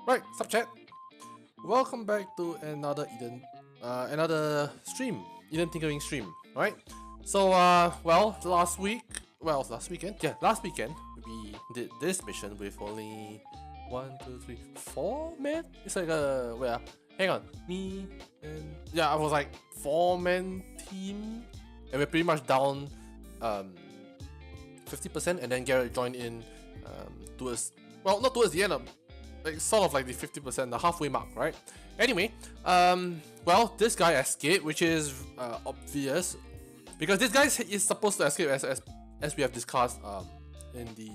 Right, sub chat. Welcome back to another another stream, Eden Tinkering stream. Right. So well, last weekend, last weekend we did this mission with only 4 men. It's like hang on, me and I was like 4-man team, and we're pretty much down 50%, and then Garrett joined in towards, well, not towards the end of, like, sort of like the 50%, the halfway mark, right? Anyway, well, this guy escaped, which is obvious because this guy is supposed to escape as we have discussed in the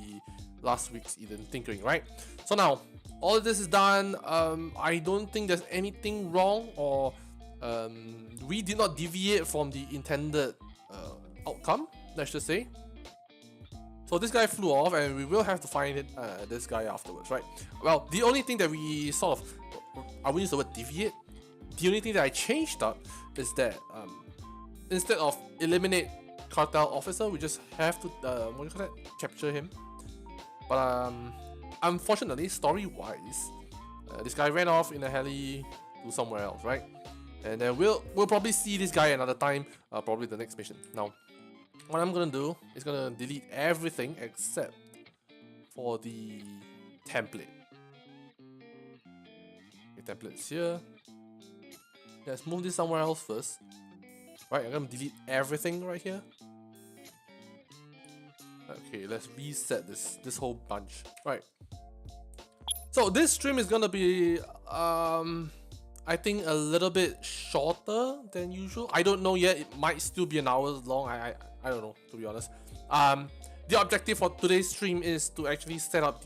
last week's Eden Tinkering, right? So now all of this is done. I don't think there's anything wrong, or we did not deviate from the intended outcome, let's just say. So this guy flew off, and we will have to find this guy afterwards, right? Well, the only thing that we sort of, I wouldn't use the word deviate, the only thing that I changed up is that instead of eliminate cartel officer, we just have to, what do you call that? Capture him. But unfortunately, story-wise, this guy ran off in a heli to somewhere else, right? And then we'll probably see this guy another time, probably the next mission. Now, what I'm gonna do is gonna delete everything except for the template. The template's here. Let's move this somewhere else first. Right, I'm gonna delete everything right here. Okay, let's reset this whole bunch. Right. So this stream is gonna be I think a little bit shorter than usual. I don't know yet. It might still be an hour long. I don't know, to be honest. The objective for today's stream is to actually set up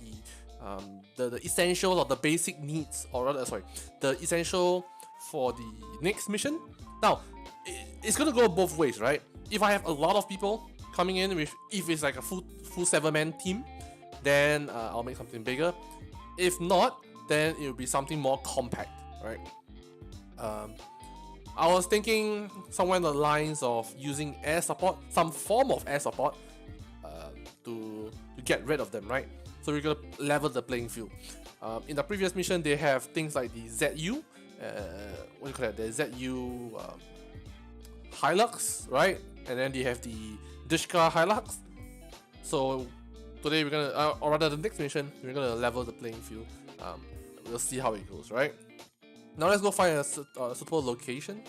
the essentials or the basic needs, or rather, sorry, the essential for the next mission. Now, it's gonna go both ways, right? If I have a lot of people coming in with, if it's like a full 7-man team, then I'll make something bigger. If not, then it will be something more compact, right? I was thinking somewhere in the lines of using air support, some form of air support, to get rid of them, right? So we're gonna level the playing field. In the previous mission, they have things like the ZU, what do you call that? The ZU Hilux, right? And then they have the Dishka Hilux. So today we're gonna, or rather the next mission, we're gonna level the playing field. We'll see how it goes, right? Now let's go find a suitable location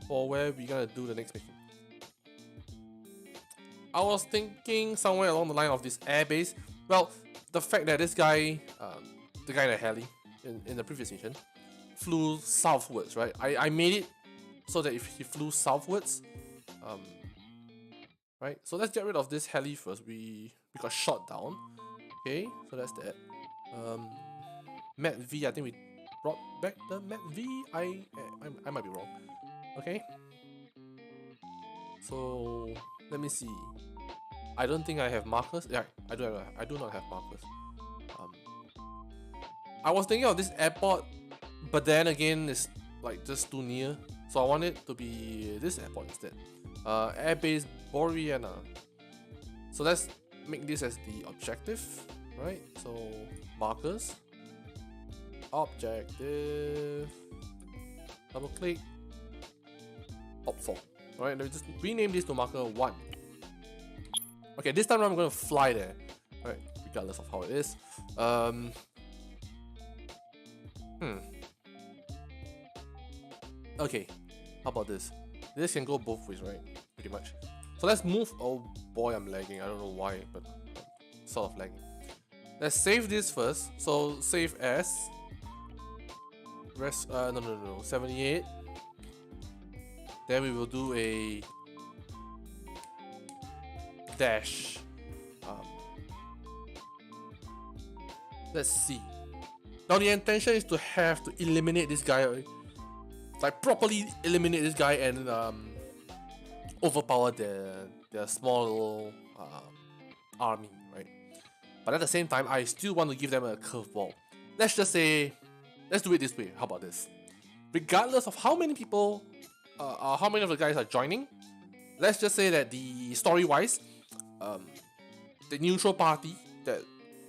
for where we're gonna do the next mission. I was thinking somewhere along the line of this air base. Well, the fact that this guy, the guy in the heli in the previous mission, flew southwards, right? I made it so that if he flew southwards, right? So let's get rid of this heli first. We got shot down. Okay, so that's that. Mat V, I think we brought back the Mat V. I might be wrong. Okay. So let me see. I don't think I have markers. Yeah, I do not have markers. I was thinking of this airport, but then again, it's like just too near. So I want it to be this airport instead. Airbase Boreana. So let's make this as the objective, right? So markers. Objective, double click, opt for. Alright, let me just rename this to marker 1. Okay, this time I'm gonna fly there. Alright, regardless of how it is. Okay, how about this? This can go both ways, right? Pretty much. So let's move. Oh boy, I'm lagging. I don't know why, but sort of lagging. Let's save this first. So save as no, 78. Then we will do a dash. Let's see. Now the intention is to eliminate this guy, like properly eliminate this guy and overpower their small little army, right? But at the same time, I still want to give them a curveball. Let's just say, let's do it this way. How about this? Regardless of how many people, how many of the guys are joining, let's just say that the story-wise, the neutral party that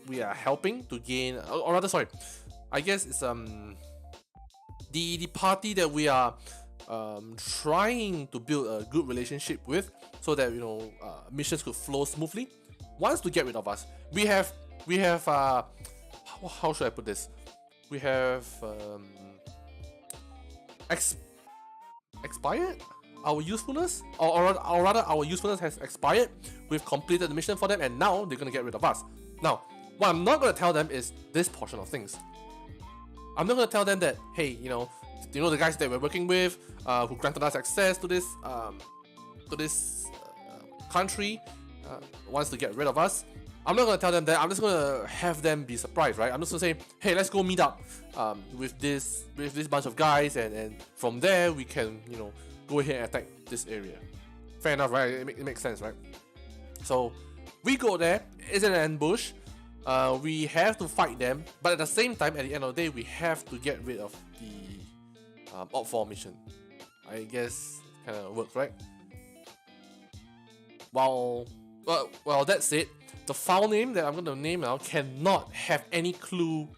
we are helping to gain, or rather, sorry, I guess it's the party that we are trying to build a good relationship with, so that missions could flow smoothly, wants to get rid of us. We have how should I put this? We have expired our usefulness, or rather our usefulness has expired. We've completed the mission for them, and now they're gonna get rid of us. Now, what I'm not gonna tell them is this portion of things. I'm not gonna tell them that, hey, the guys that we're working with, who granted us access to this country, wants to get rid of us. I'm not gonna tell them that. I'm just gonna have them be surprised, right? I'm just gonna say, hey, let's go meet up with this bunch of guys, and from there we can go ahead and attack this area. Fair enough, right? It makes sense, right? So we go there. It's an ambush. We have to fight them, but at the same time, at the end of the day, we have to get rid of the Op 4 mission. I guess it kind of works, right? Well, that's it. The file name that I'm going to name now cannot have any clue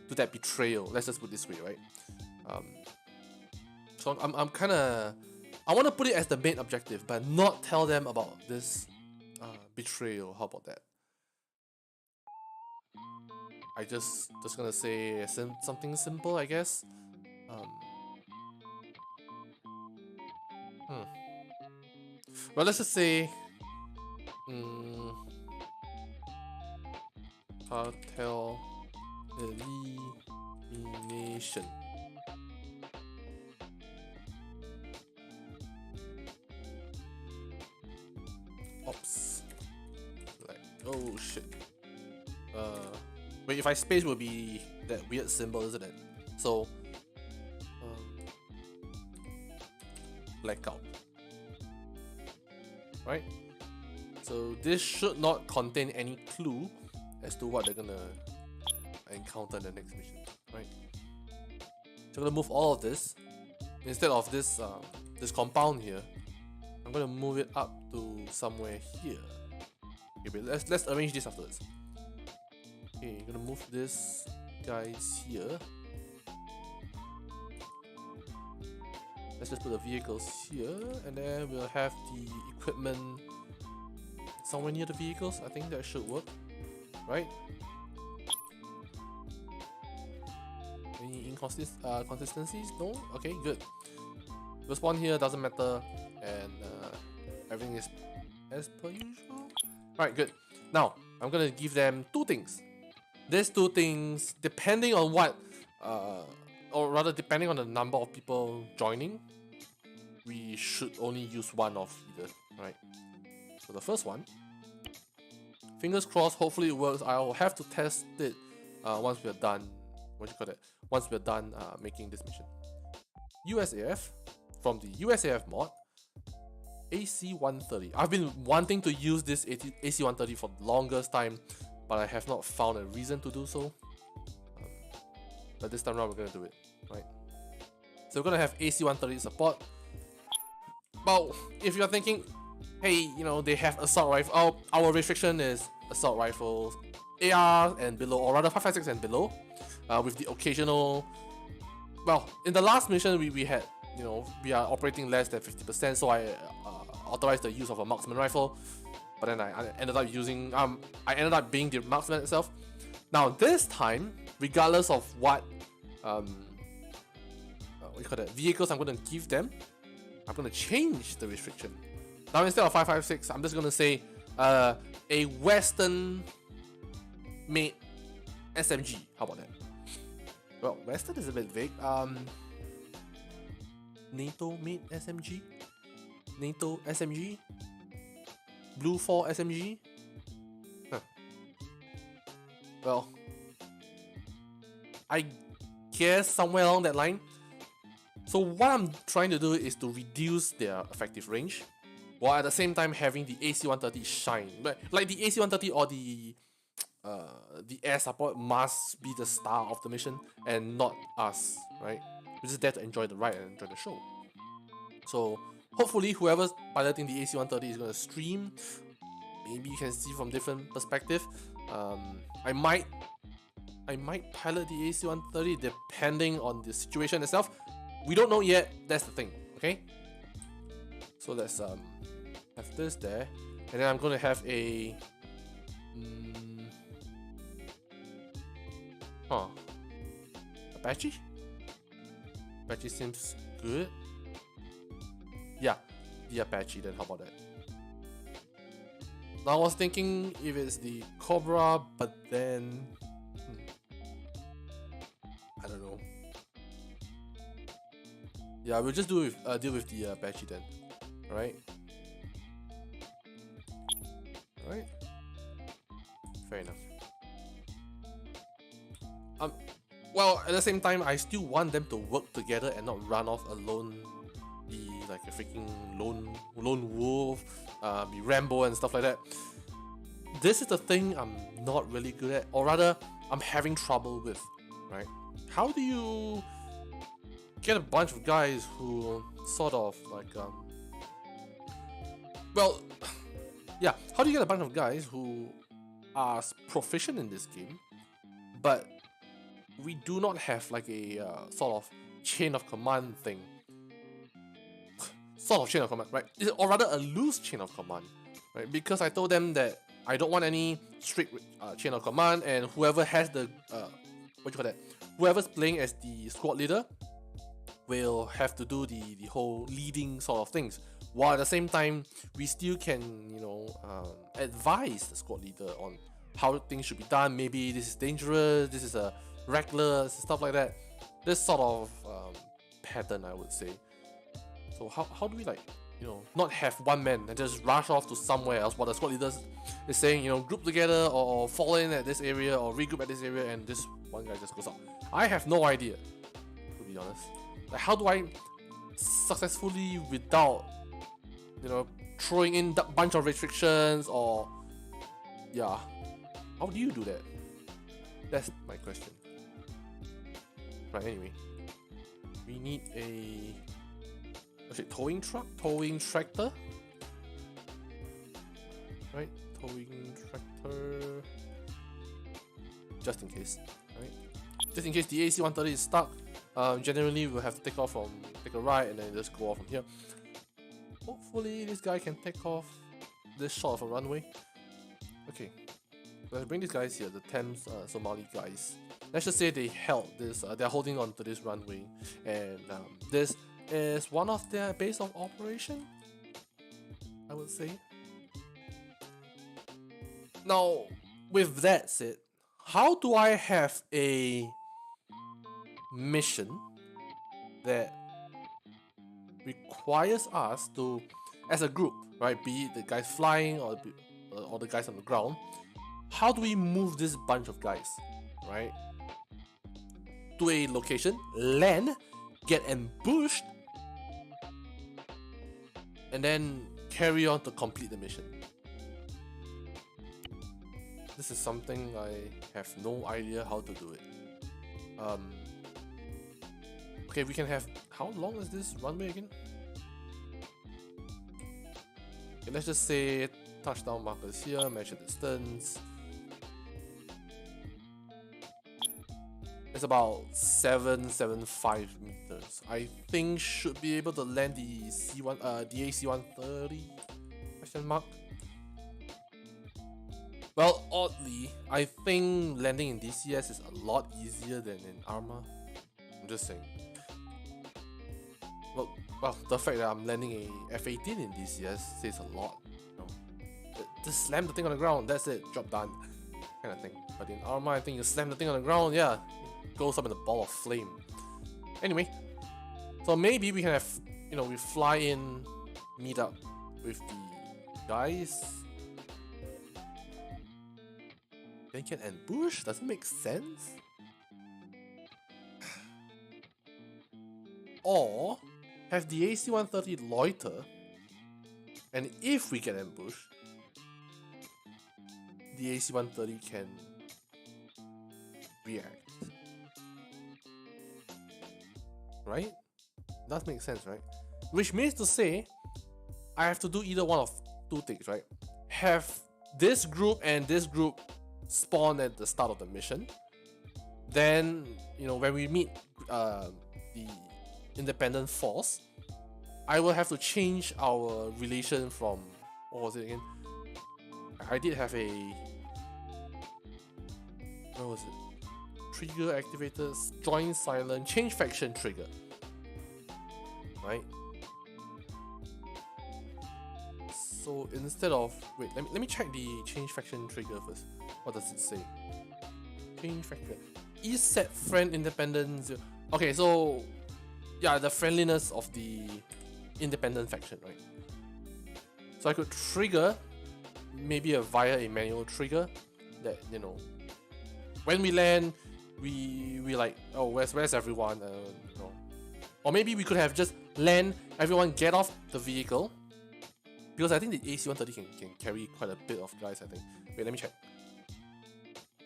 to that betrayal. Let's just put it this way, right? So I'm kind of... I want to put it as the main objective, but not tell them about this betrayal. How about that? I just gonna say something simple, I guess. Well, let's just say cartel elimination. Ops. Like, oh shit. Wait, if I space, will be that weird symbol, isn't it? So, blackout. Right? So this should not contain any clue as to what they're gonna encounter in the next mission, right? So I'm gonna move all of this. Instead of this this compound here, I'm gonna move it up to somewhere here. Okay, but let's arrange this afterwards. Okay, I'm gonna move this guys here. Let's just put the vehicles here, and then we'll have the equipment somewhere near the vehicles. I think that should work, right? Any inconsistencies? No? Okay, good. The spawn here doesn't matter, and everything is as per usual. Alright, good. Now, I'm gonna give them two things. These two things, depending on what, or rather depending on the number of people joining, we should only use one of either, right? So the first one, fingers crossed, hopefully it works. I'll have to test it once we're done, once we're done making this mission. USAF, from the USAF mod, AC-130. I've been wanting to use this AC-130 for the longest time, but I have not found a reason to do so. But this time around we're gonna do it, right? So we're gonna have AC-130 support. Well, if you're thinking, hey, they have assault rifle. Our restriction is assault rifles, AR and below, or rather 5.56 and below, with the occasional. Well, in the last mission we had, we are operating less than 50%, so I authorized the use of a marksman rifle. But then I ended up using, I ended up being the marksman itself. Now this time, regardless of what vehicles I'm going to give them, I'm going to change the restriction. Now instead of 5.56, I'm just going to say a Western made SMG. How about that? Well, Western is a bit vague. NATO made SMG? NATO SMG? Blue 4 SMG? Huh. Well, I guess somewhere along that line. So what I'm trying to do is to reduce their effective range, while at the same time having the AC-130 shine. But like the AC-130 or the air support must be the star of the mission and not us, right? We're just there to enjoy the ride and enjoy the show. So hopefully whoever's piloting the AC-130 is going to stream. Maybe you can see from different perspective. I might I might pilot the AC-130 depending on the situation itself. We don't know yet, that's the thing, okay? So let's have this there, and then I'm gonna have a Apache? Apache seems good. Yeah, the Apache, then how about that? Now I was thinking if it's the Cobra, but then I don't know. Yeah, we'll just deal with the Apache then. Alright? Alright? Fair enough. Well, at the same time, I still want them to work together and not run off alone, be like a freaking lone wolf, be Rambo and stuff like that. This is the thing I'm not really good at, or rather, I'm having trouble with, right? How do you get a bunch of guys who sort of like, well, yeah, how do you get a bunch of guys who are proficient in this game, but we do not have like a sort of chain of command thing. Sort of chain of command, right? Or rather a loose chain of command, right? Because I told them that I don't want any strict chain of command, and whoever has the, whoever's playing as the squad leader will have to do the whole leading sort of things, while at the same time we still can, you know, advise the squad leader on how things should be done. Maybe this is dangerous, this is a reckless, stuff like that. This sort of pattern, I would say. So how do we, like, you know, not have one man and just rush off to somewhere else while the squad leader is saying, you know, group together or fall in at this area or regroup at this area, and this one guy just goes out. I have no idea, to be honest. Like, how do I successfully, without, you know, throwing in a bunch of restrictions, or yeah, how do you do that? That's my question. Right, anyway, we need a towing tractor, right? Towing tractor, just in case, right? Just in case the AC-130 is stuck. Generally we'll have to take a right and then just go off from here. Hopefully this guy can take off this short of a runway. Okay, let's bring these guys here, the Thames Somali guys. Let's just say they held this, they're holding on to this runway, and this is one of their base of operation, I would say. Now, with that said, how do I have a mission that requires us to, as a group, right, be it the guys flying or the guys on the ground, how do we move this bunch of guys, right, to a location, land, get ambushed, and then carry on to complete the mission? This is something I have no idea how to do it. Okay, we can have, how long is this runway again? Okay, let's just say touchdown markers here, measure distance. It's about 775 meters. I think should be able to land the the AC-130 question mark. Well, oddly, I think landing in DCS is a lot easier than in ARMA. I'm just saying. Well, the fact that I'm landing a F-18 in DCS says a lot. You know, just slam the thing on the ground, that's it, job done, kind of thing. But in ARMA, I think you slam the thing on the ground, yeah, it goes up in a ball of flame. Anyway, so maybe we can have, you know, we fly in, meet up with the guys, then get ambushed? Does it make sense? Or have the AC-130 loiter, and if we get ambushed, the AC-130 can react. Right? That makes sense, right? Which means to say, I have to do either one of two things, right? Have this group and this group spawn at the start of the mission, then when we meet the independent force, I will have to change our relation from, what was it again? I did have a, what was it? Trigger activators, join silent, change faction trigger. Right? So instead of, wait, let me check the change faction trigger first. What does it say? Change faction. Is set friend independence. Okay, so yeah, the friendliness of the independent faction, right? So I could trigger maybe via a manual trigger that when we land, we like, oh, where's everyone? Or maybe we could have just land, everyone get off the vehicle, because I think the AC-130 can carry quite a bit of guys. I think. Wait, let me check.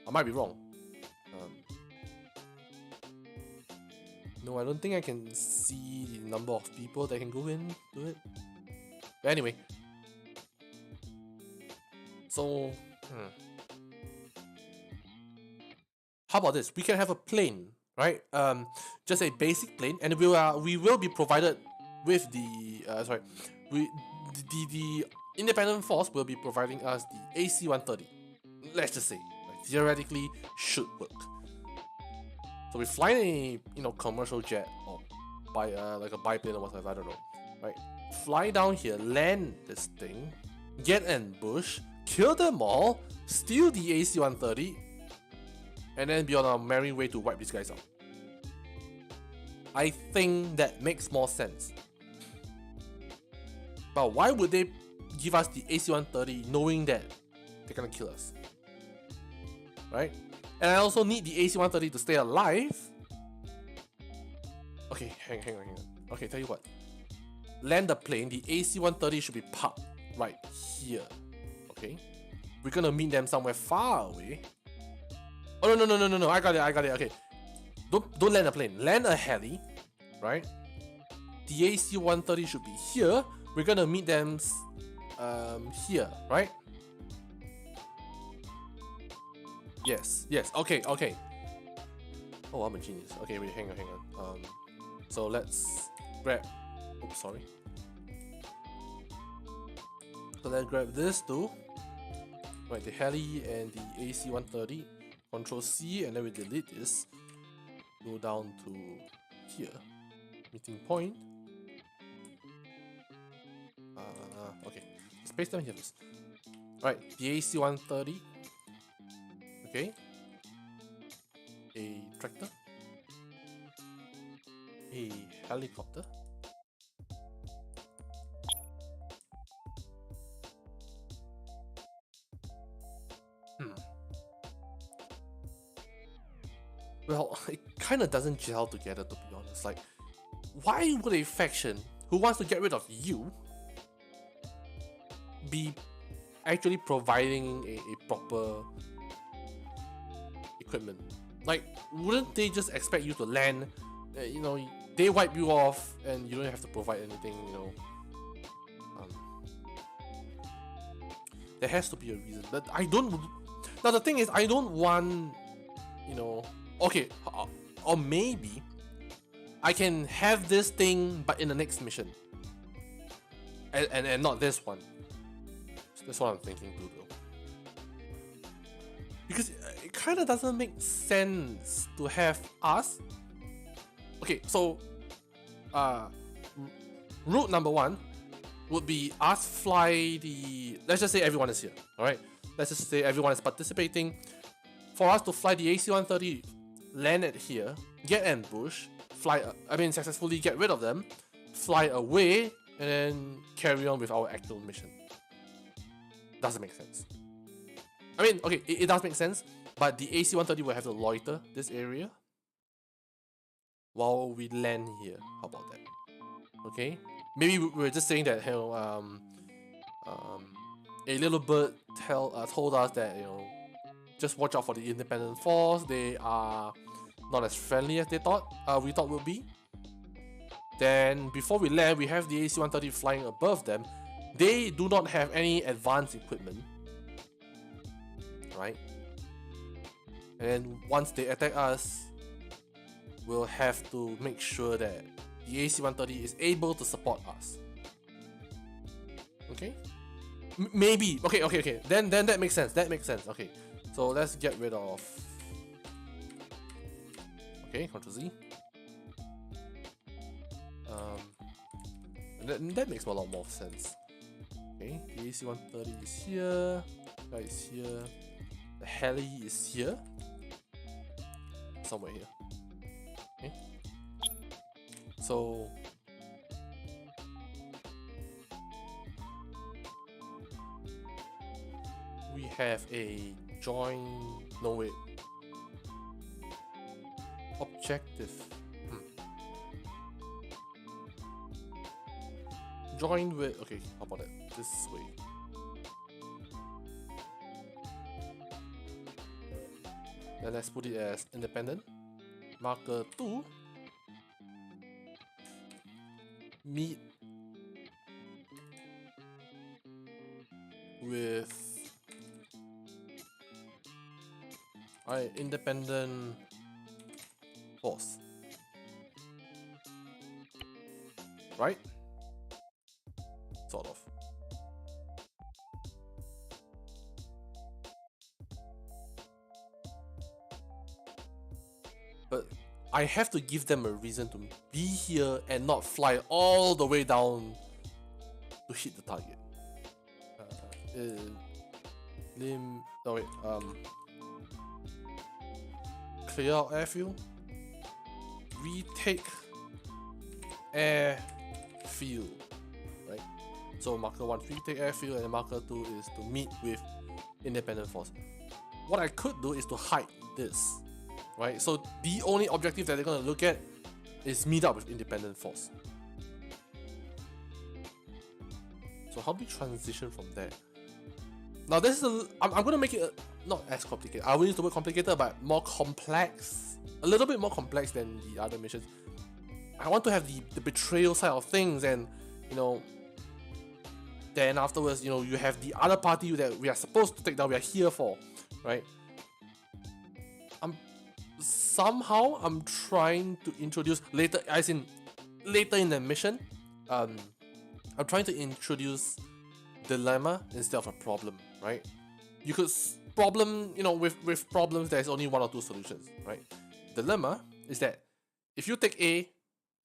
I might be wrong. No, I don't think I can see the number of people that can go in to it. But anyway, so how about this? We can have a plane, right? Just a basic plane, and we will be provided with the the independent force will be providing us the AC-130. Let's just say, theoretically, should work. So we fly a commercial jet or by like a biplane or whatever, I don't know, right? Fly down here, land this thing, get ambushed, kill them all, steal the AC-130, and then be on our merry way to wipe these guys out. I think that makes more sense. But why would they give us the AC-130 knowing that they're gonna kill us? Right? And I also need the AC-130 to stay alive. Okay, hang on. Okay, tell you what. Land the plane, the AC-130 should be parked right here. Okay? We're gonna meet them somewhere far away. Oh, no, I got it, okay. Don't land a plane, land a heli, right? The AC-130 should be here. We're gonna meet them here, right? Yes, okay. Oh, I'm a genius. Okay, wait, hang on. So let's grab, oops, sorry. So let's grab this too. Right, the heli and the AC-130. Control C, and then we delete this. Go down to here. Meeting point. Okay. Let's paste them here first. Right, the AC-130. Okay. A tractor. A helicopter. Well, it kind of doesn't gel together, to be honest. Like, why would a faction who wants to get rid of you be actually providing a proper equipment? Like, wouldn't they just expect you to land, they wipe you off and you don't have to provide anything, there has to be a reason. But I don't, now the thing is, I don't want, okay, or maybe I can have this thing but in the next mission and not this one. That's what I'm thinking too, though. Because it kind of doesn't make sense to have us. Okay, so route number one would be us fly the, let's just say everyone is here, alright? Let's just say everyone is participating. For us to fly the AC-130, land it here, get ambushed, successfully get rid of them, fly away, and then carry on with our actual mission. Doesn't make sense. I mean, okay, it does make sense, but the AC-130 will have to loiter this area while we land here. How about that? Okay, maybe we're just saying that a little bird told us that just watch out for the independent force. They are not as friendly as we thought would be. Then before we land, we have the AC-130 flying above them. They do not have any advanced equipment, right? And then once they attack us, we'll have to make sure that the AC-130 is able to support us. Okay? Maybe. Okay. Then that makes sense. That makes sense. Okay. So let's get rid of... Okay, Ctrl Z. That makes a lot more sense. Okay, the AC-130 is here. Guy is here. The heli is here. Somewhere here. Okay. So we have a joint. No wait. Objective. Join with. Okay, how about that? This way. Then let's put it as independent. Marker 2. Meet with independent force. Right? Sort of. But I have to give them a reason to be here and not fly all the way down to hit the target. No wait. Clear out airfield. Retake airfield. Right. So marker 1 retake airfield and marker 2 is to meet with independent force. What I could do is to hide this. Right, so the only objective that they're gonna look at is meet up with independent force. So how do we transition from there? Now this is I'm gonna make it not as complicated. I will use the word complicated, but more complex, a little bit more complex than the other missions. I want to have the betrayal side of things, and then afterwards, you have the other party that we are supposed to take down. We are here for, right? Somehow I'm trying to introduce later, as in later in the mission, I'm trying to introduce dilemma instead of a problem, right? You could problem, with problems there's only one or two solutions, right? Dilemma is that if you take A,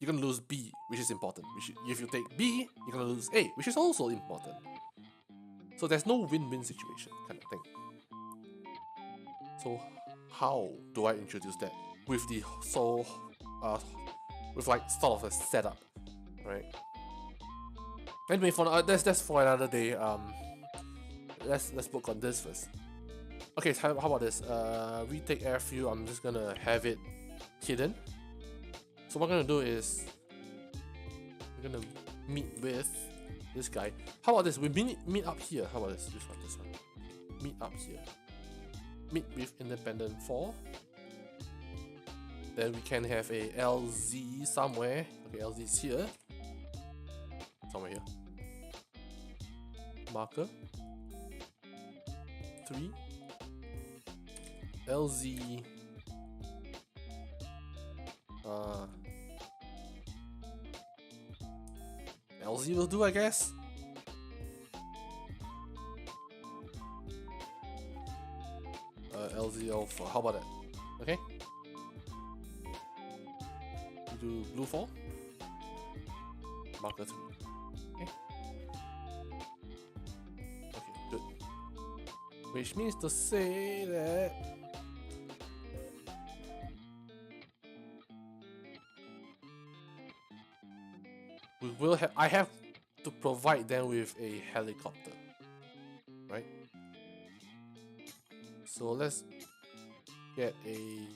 you're gonna lose B, which is important. If you take B, you're gonna lose A, which is also important. So there's no win-win situation kind of thing. So how do I introduce that with with like sort of a setup, right? Anyway, that's for another day. Let's work on this first. Okay, so how about this? Retake airfield. I'm just gonna have it hidden. So what I'm gonna do is I'm gonna meet with this guy. How about this? We meet up here. How about this? This one. Meet up here. Meet with independent 4. Then we can have a LZ somewhere. Okay, LZ is here. Somewhere here. Marker 3. LZ. LZ will do, I guess. LZ Alpha. How about that? Okay. We do blue 4. Marker 3. Okay. Okay, good. Which means to say that I have to provide them with a helicopter, right? So let's get a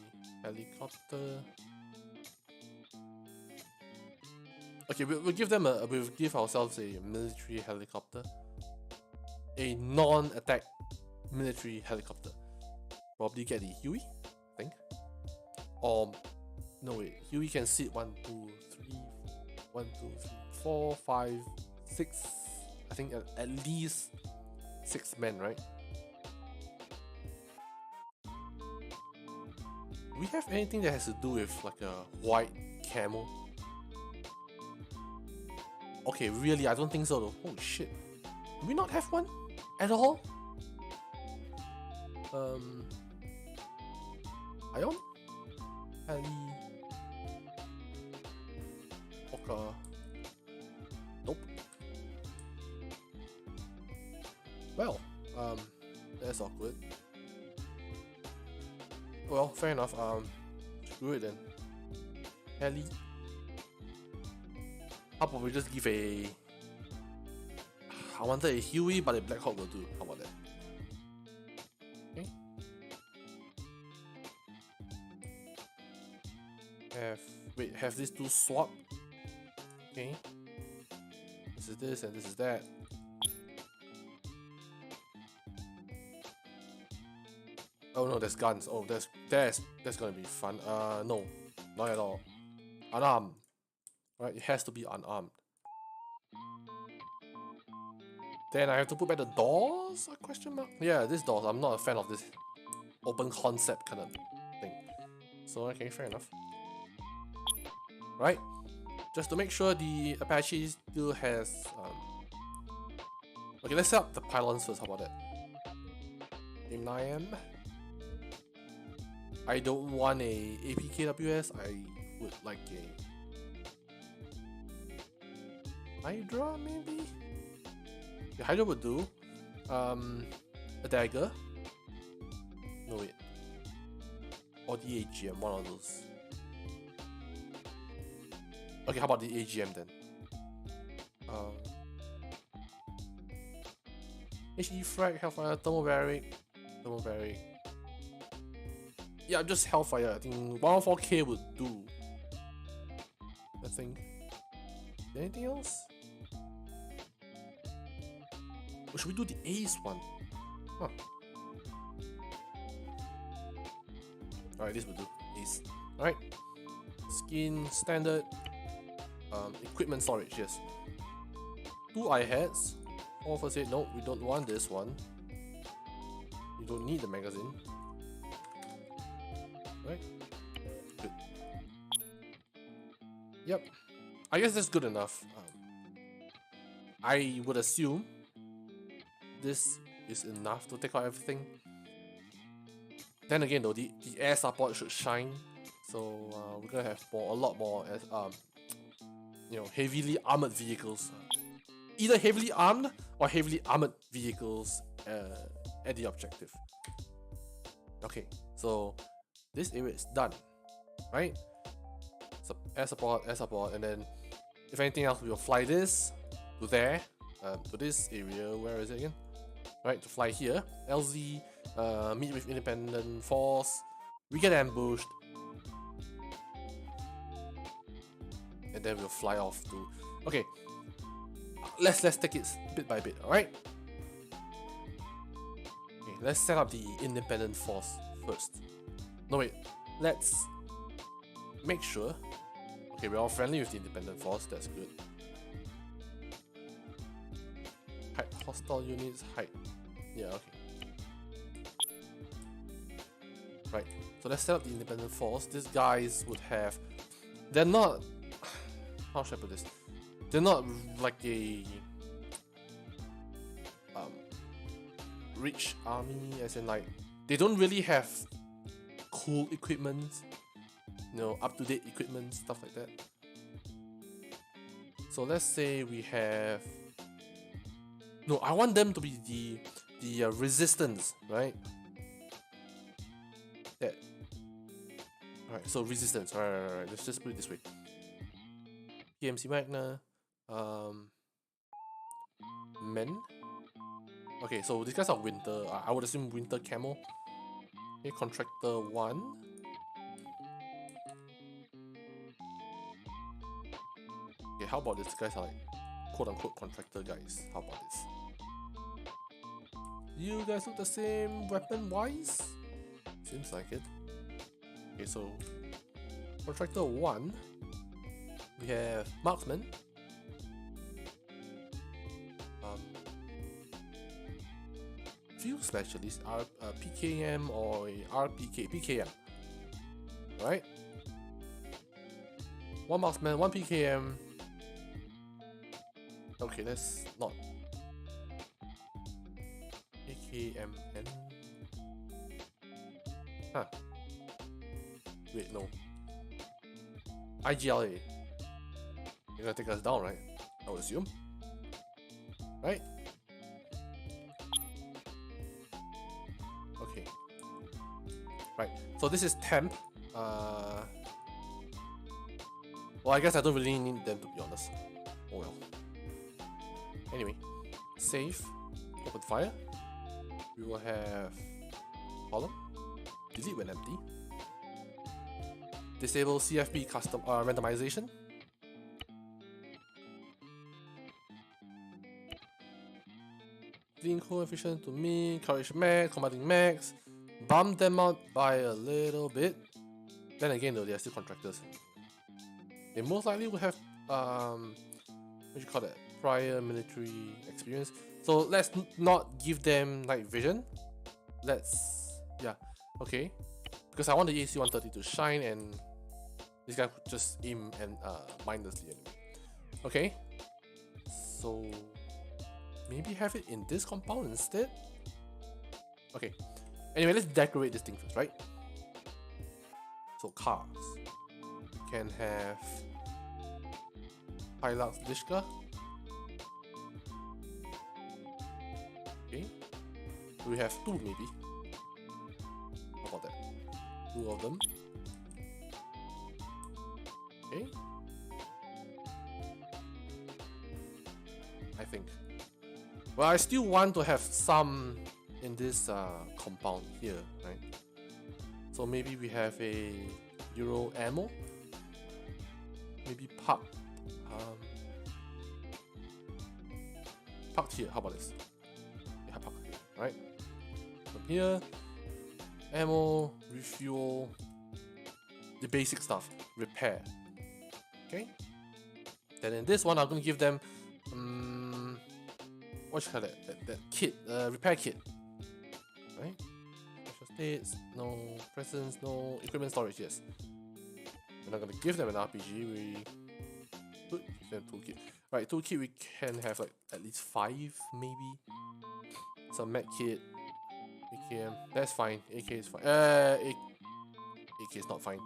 helicopter. Okay, we'll give ourselves a military helicopter, a non-attack military helicopter. Probably get the Huey, I think. Or no wait, Huey can sit 1, 2, 3, 4, 5, 6. I think at least 6 men, right? Do we have anything that has to do with like a white camel? Okay, really, I don't think so though. Holy shit. Do we not have one at all? Ion? Ali. Oka. Nope. Well, that's awkward. Well, fair enough. Screw it then. Heli. How about we just give a... I wanted a Huey, but a Black Hawk will do. How about that? Okay. Have these two swap. Okay. This is this and this is that. Oh no, there's guns. Oh, that's gonna be fun. No, not at all. Unarmed. Right, it has to be unarmed. Then I have to put back the doors? A question mark? Yeah, these doors. I'm not a fan of this open concept kind of thing. So okay, fair enough. Right, just to make sure the Apache still has. Okay, let's set up the pylons first. How about that? AIM. I don't want a APKWS. I would like a Hydra, maybe? The Hydra would do. A dagger. No wait. Or the AGM, one of those. Okay, how about the AGM then? HE frag, Hellfire, Thermobaric. Yeah, just Hellfire. I think 114k would do. I think. Anything else? Or should we do the Ace one? Huh. Alright, this will do. Ace. Alright. Skin, standard. Equipment storage, yes. 2 iHeads. 4 first aid. No, we don't want this one. You don't need the magazine. Right? Good. Yep. I guess that's good enough. I would assume this is enough to take out everything. Then again though, the air support should shine. So we're gonna have a lot more heavily armored vehicles. Either heavily armed or heavily armored vehicles at the objective. Okay, so this area is done, right? So air support, and then if anything else, we will fly this to there, to this area. Where is it again? Right, to fly here. LZ, meet with independent force. We get ambushed, and then we'll fly off to. Okay, let's take it bit by bit. All right. Okay, let's set up the independent force first. No wait, let's make sure. Okay, we're all friendly with the independent force. That's good. Height, hostile units, height. Yeah, okay. Right, so let's set up the independent force. These guys would have. They're not. How should I put this? They're not like a rich army, as in like they don't really have cool equipment, up-to-date equipment, stuff like that. So let's say we have. No, I want them to be the resistance, right? That. Alright, so resistance. Alright. Let's just put it this way. PMC Magna. Men. Okay, so these guys are winter. I would assume winter camo. Okay, contractor 1. Okay, how about this? Guys are like quote-unquote contractor guys. How about this? You guys look the same weapon-wise? Seems like it. Okay, so contractor 1. We have marksman. Field specialist, PKM or a RPK, PKM. right? 1 marksman, 1 PKM. Okay, that's not AKMN. Huh. Wait, no. IGLA. You're gonna take us down, right? I would assume. Right? Okay. Right. So this is temp. Well, I guess I don't really need them, to be honest. Oh well. Anyway, save, open fire. We will have column, delete when empty. Disable CFB custom randomization. Clean coefficient to mean, courage max, commanding max. Bump them out by a little bit. Then again, though, they are still contractors. They most likely will have what do you call that? Prior military experience. So let's not give them night vision. Okay. Because I want the AC-130 to shine, and this guy could just aim and mindlessly anyway. Okay. So maybe have it in this compound instead. Okay. Anyway, let's decorate this thing first, right? So cars. We can have Hilux Lishka. Okay. We have 2 maybe. How about that? 2 of them. Okay. I think. Well, I still want to have some in this compound here, right? So maybe we have a Euro ammo. Maybe parked here. How about this? Yeah, parked here, right? From here, ammo, refuel, the basic stuff, repair. Okay. Then in this one, I'm gonna give them what you call that kit, repair kit, right? Special states, no presence, no equipment storage. Yes. We're not gonna give them an RPG. We could give them toolkit. Right, toolkit we can have like at least 5 maybe. Some med kit, AKM. That's fine. AK is fine. AK is not fine.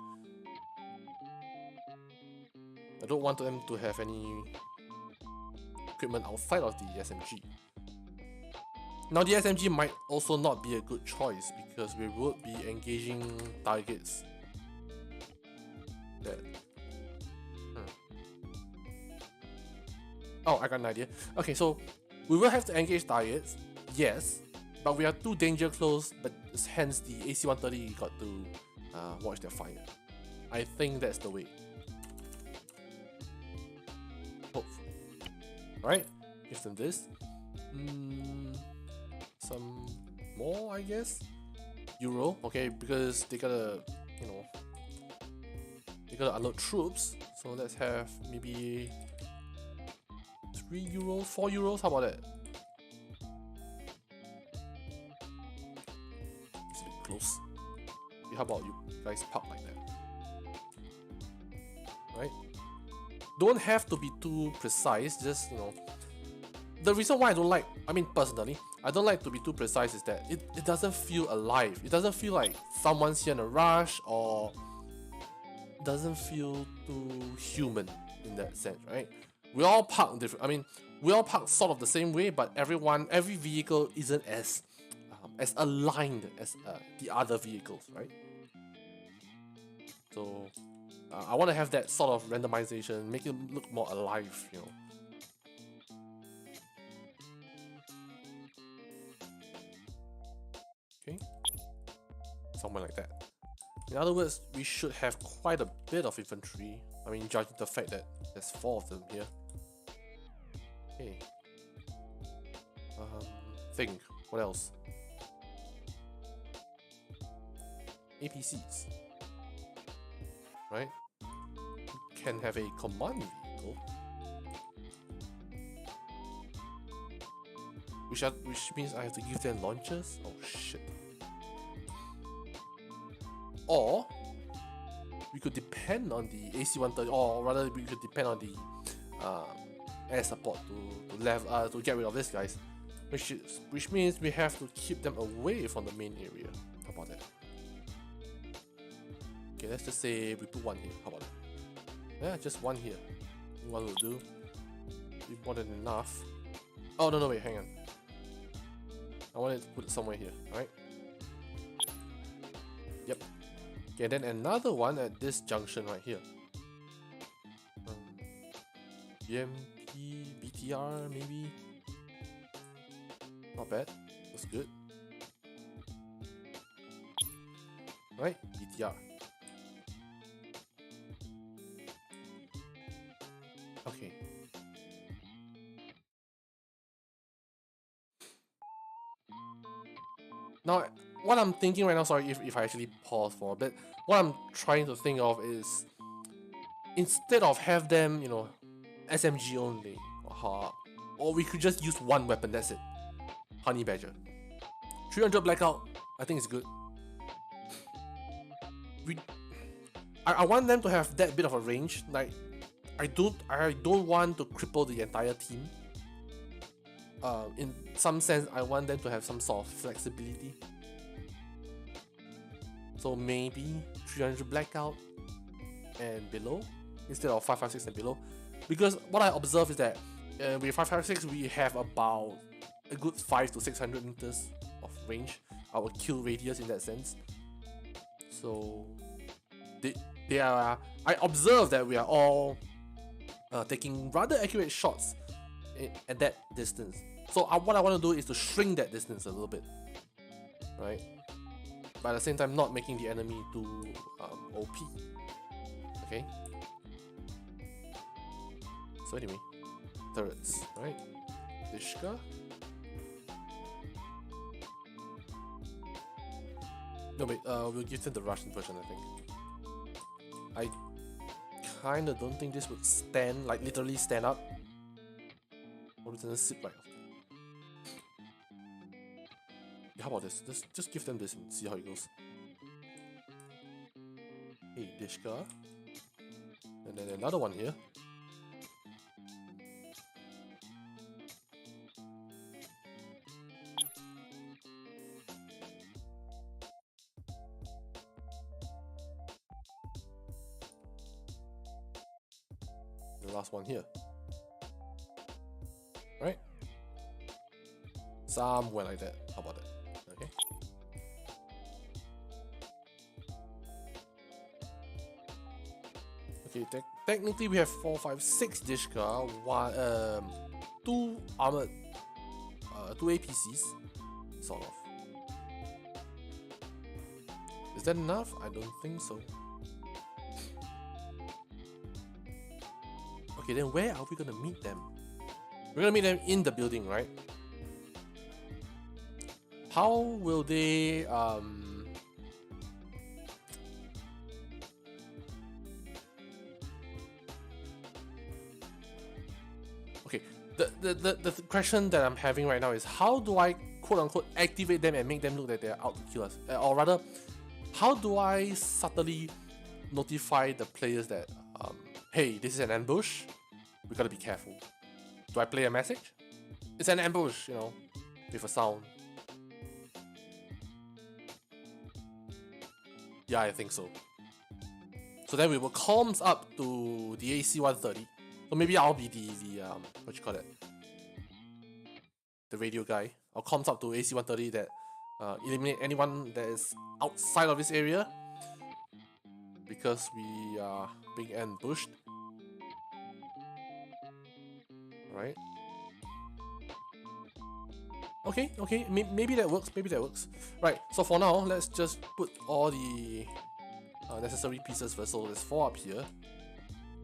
I don't want them to have any equipment outside of the SMG. Now the SMG might also not be a good choice because we would be engaging targets that... Oh, I got an idea. Okay, so we will have to engage targets, yes, but we are too danger close, but hence the AC-130 got to watch their fire. I think that's the way. Hopefully. Alright, give them this. Some more, I guess. Euro, okay, because they gotta, you know, they gotta unload troops. So let's have maybe 3 euros, 4 euros. How about that? It's a bit close. Okay, how about you guys park like that? Right? Don't have to be too precise, just, you know. The reason why I don't like, I mean personally, I don't like to be too precise is that it doesn't feel alive. It doesn't feel like someone's here in a rush, or doesn't feel too human in that sense, right? We all park different, I mean, we all park sort of the same way, but every vehicle isn't as aligned as the other vehicles, right? So I want to have that sort of randomization, make it look more alive, you know. Okay, somewhere like that. In other words, we should have quite a bit of infantry. I mean, judging the fact that there's 4 of them here. Okay. Think. What else? APCs. Right? Can have a command vehicle. Which means I have to give them launchers? Oh shit. Or we could depend on the AC-130, or rather we could depend on the air support to get rid of these guys, which means we have to keep them away from the main area. How about that? Okay, let's just say we put one here. How about that? Yeah, just one here. One will do. Be more than enough. Oh no, wait, hang on. I wanted to put it somewhere here, right? Yep. Okay, then another one at this junction right here. BMP, BTR maybe? Not bad. That's good. Right? BTR. Okay. Now, what I'm thinking right now, sorry if I actually pause for a bit, what I'm trying to think of is, instead of have them, you know, SMG only, or we could just use one weapon, that's it. Honey Badger. 300 blackout, I think it's good. I want them to have that bit of a range. Like, I don't want to cripple the entire team. In some sense, I want them to have some sort of flexibility. So maybe 300 blackout and below instead of 556 and below, because what I observe is that with 556 we have about a good 500 to 600 meters of range, our kill radius in that sense. So they are. I observe that we are all taking rather accurate shots at that distance. So what I want to do is to shrink that distance a little bit, right? But at the same time, not making the enemy too OP. Okay. So anyway, turrets, right? Dishka. No wait, we'll give them the Russian version, I think. I kinda don't think this would stand, like literally stand up. Or it doesn't sit right. How about this? Just give them this and see how it goes. Hey, Dishka. And then another one here. The last one here. Right? Somewhere like that. How about that? Okay. Okay, technically we have 4, 5, 6 Dishka, one, 2 armored, 2 APCs, sort of. Is that enough? I don't think so. Okay, then where are we gonna meet them? We're gonna meet them in the building, right? How will they okay, the question that I'm having right now is, how do I quote unquote activate them and make them look like they're out to kill us? Or rather, how do I subtly notify the players that hey, this is an ambush, we gotta be careful? Do I play a message? It's an ambush, you know, with a sound. Yeah, I think so. So then we will comms up to the AC-130. So maybe I'll be the what you call it? The radio guy. I'll comms up to AC-130 that eliminate anyone that is outside of this area, because we are being ambushed. Right? Okay, maybe that works, Right, so for now, let's just put all the necessary pieces first. So there's 4 up here.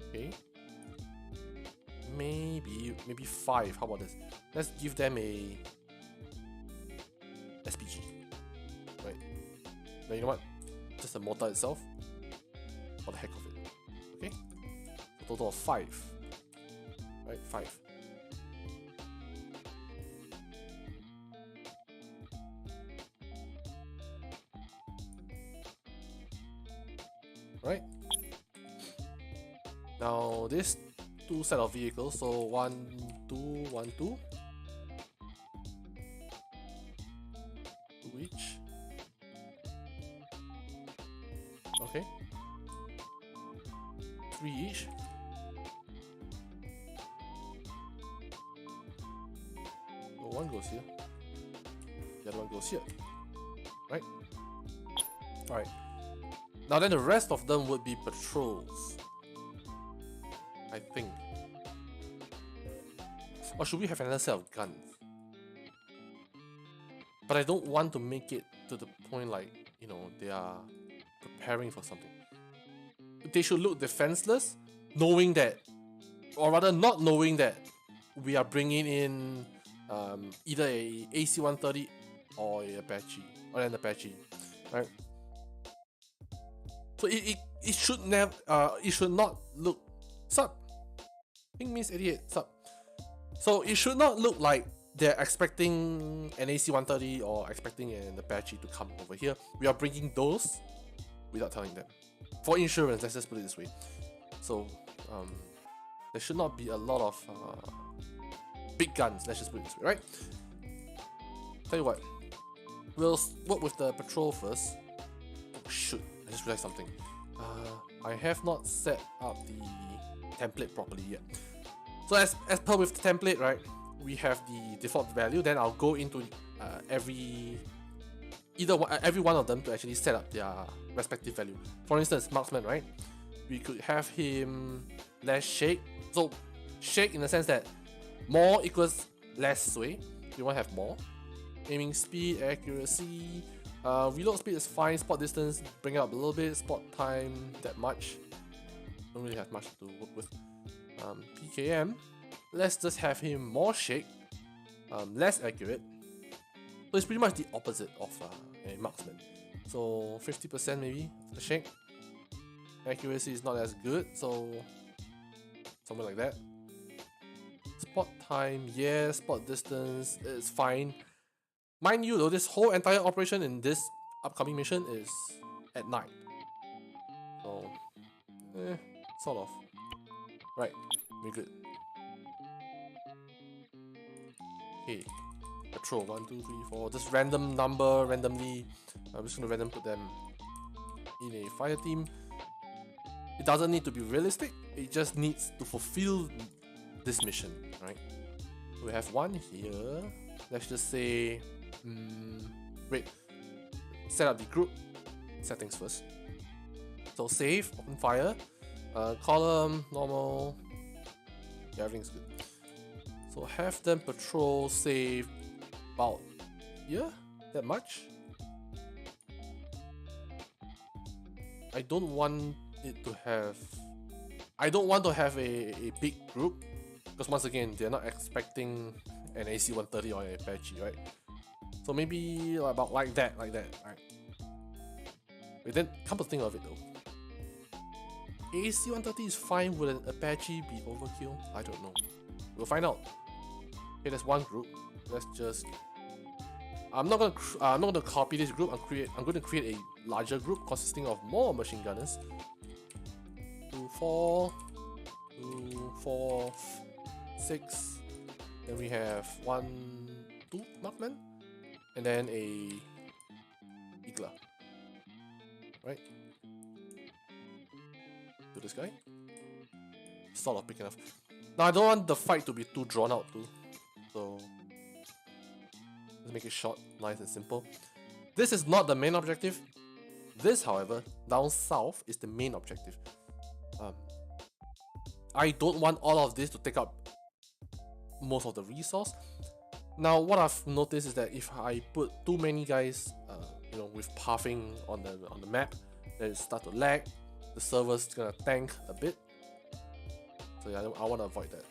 Okay. Maybe 5, how about this? Let's give them a SPG. Right. Now you know what? Just the mortar itself. For the heck of it. Okay? A total of 5. Right, 5. Right? Now this two set of vehicles, so 1, 2, 1, 2. 2 each. Okay. 3 each. So one goes here. The other one goes here. Right? Alright. Now then the rest of them would be patrols. I think. Or should we have another set of guns? But I don't want to make it to the point like, you know, they are preparing for something. They should look defenseless, knowing that, or rather not knowing that we are bringing in either a AC-130 or a Apache, or an Apache, right? So it should never it should not look sub. Ping means 88 sub. So it should not look like they're expecting an AC-130 or expecting an Apache to come over here. We are bringing those without telling them. For insurance, let's just put it this way. So there should not be a lot of big guns, let's just put it this way, right? Tell you what, we'll work with the patrol first. Oh shoot, I just realized something. I have not set up the template properly yet. So as per with the template, right, we have the default value, then I'll go into every one of them to actually set up their respective value. For instance, marksman, right? We could have him less shake. So shake in the sense that more equals less sway. We want to have more. Aiming speed, accuracy, reload speed is fine. Spot distance, bring it up a little bit. Spot time, that much. Don't really have much to work with. PKM, let's just have him more shake, less accurate. So it's pretty much the opposite of a marksman. So 50% maybe the shake. Accuracy is not as good, so somewhere like that. Spot time, yeah. Spot distance is fine. Mind you though, this whole entire operation in this upcoming mission is at night. So, sort of. Right, we're good. Okay, patrol 1, 2, 3, 4. Just random number randomly. I'm just gonna random put them in a fire team. It doesn't need to be realistic. It just needs to fulfill this mission, right? We have one here. Let's just say, wait. Set up the group settings first. So save, open fire. Column, normal, yeah, everything's good. So have them patrol, save about, yeah, that much. I don't want to have a big group, because once again, they're not expecting an AC-130 or an Apache, right? So maybe about like that, right? Wait, then come to think of it though, AC-130 is fine. Would an Apache be overkill? I don't know. We'll find out. Okay, there's one group. Let's just. I'm not gonna copy this group. I'm going to create a larger group consisting of more machine gunners. 2, 4, 2, 4, 6. Then we have 1, 2 markmen, and then a Eagler. Right. To this guy. Sort of big enough. Now I don't want the fight to be too drawn out too. So let's make it short, nice and simple. This is not the main objective. This, however, down south is the main objective. I don't want all of this to take up most of the resource. Now what I've noticed is that if I put too many guys you know, with pathing on the map, then it starts to lag. The server's gonna tank a bit, so yeah, I want to avoid that.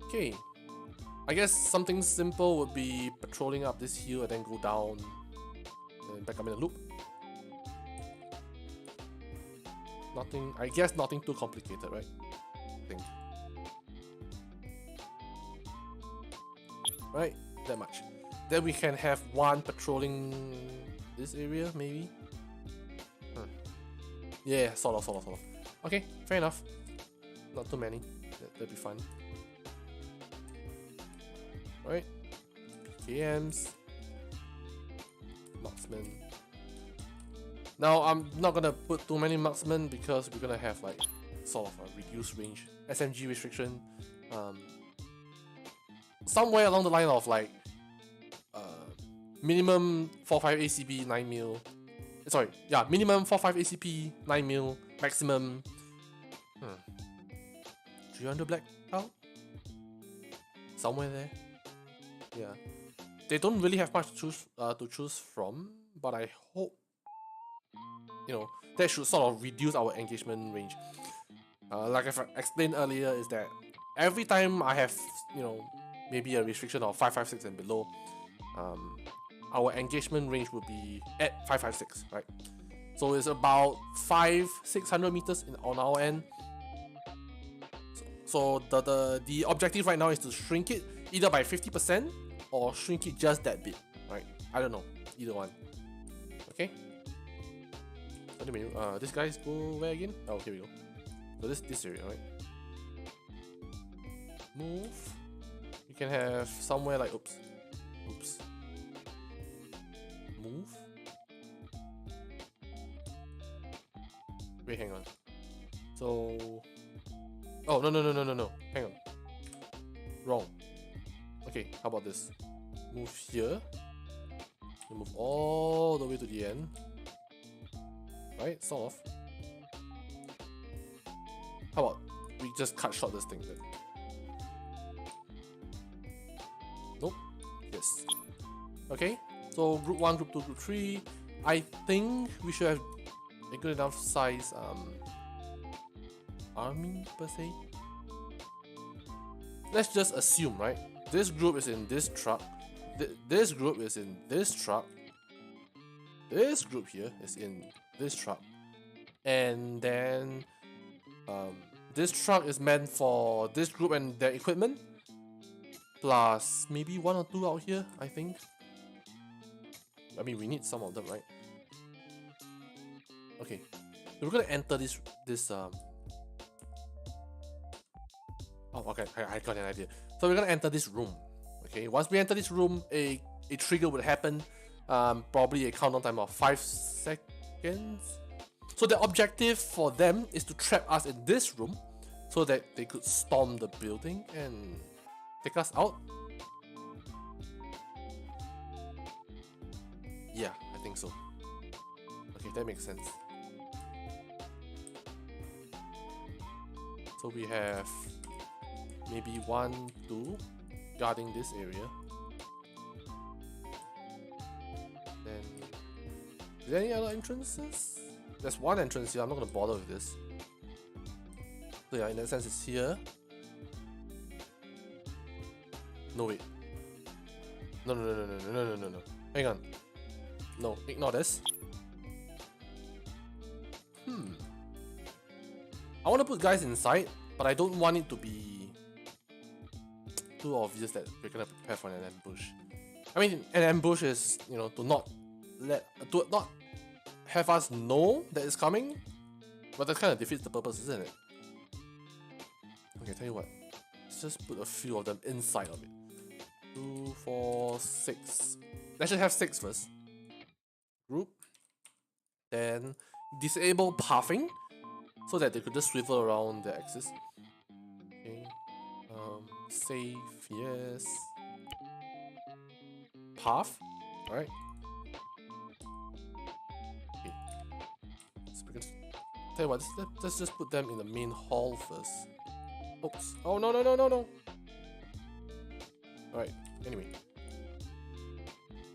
Okay, I guess something simple would be patrolling up this hill and then go down and back up in a loop. Nothing, I guess nothing too complicated, right? I think. Right, that much. Then we can have one patrolling this area, maybe. Yeah, sort of. Okay, fair enough. Not too many. That'll be fun. Right? KMs. Marksman. Now I'm not gonna put too many marksmen because we're gonna have like sort of a reduced range SMG restriction. Somewhere along the line of like minimum 45 ACP 9mm. Sorry, yeah, minimum 45 ACP 9mm, maximum 300 black out. Somewhere there. Yeah. They don't really have much to choose from, but I hope that should sort of reduce our engagement range. Like I've explained earlier, is that every time I have maybe a restriction of 556 and below, our engagement range will be at 556, right? So it's about 500-600 meters on our end. So the objective right now is to shrink it either by 50% or shrink it just that bit, right? I don't know, either one. Okay. Anyway, this guy's go where again? Oh, here we go. So this area, right? Move. You can have somewhere like oops. Move. Wait, hang on. So oh no. Hang on. Wrong. Okay, how about this? Move here. You move all the way to the end. Right, sort of. How about we just cut short this thing then? Nope. Yes. Okay. So group 1, group 2, group 3. I think we should have a good enough size army per se. Let's just assume, right? This group is in this truck. This group is in this truck. This group here is in this truck. And then this truck is meant for this group and their equipment. Plus maybe 1 or 2 out here, I think. I mean, we need some of them, right? Okay, so we're gonna enter this oh, okay, I got an idea. So we're gonna enter this room. Okay, once we enter this room, a trigger would happen. Probably a countdown time of 5 seconds. So the objective for them is to trap us in this room so that they could storm the building and take us out. Yeah, I think so. Okay, that makes sense. So we have maybe 1, 2 guarding this area. Then, is there any other entrances? There's one entrance here. I'm not gonna bother with this. So yeah, in that sense, it's here. No wait. No. Hang on. No, ignore this. I want to put guys inside, but I don't want it to be too obvious that we're gonna prepare for an ambush. I mean, an ambush is, to not have us know that it's coming, but that kind of defeats the purpose, isn't it? Okay, tell you what. Let's just put a few of them inside of it. 2, 4, 6. Let's just have 6 first. Group. Then disable pathing so that they could just swivel around the axis. Okay. Save, yes. Path. Alright. Okay. So we can tell you what, let's just put them in the main hall first. Oops. Oh no. Alright, anyway.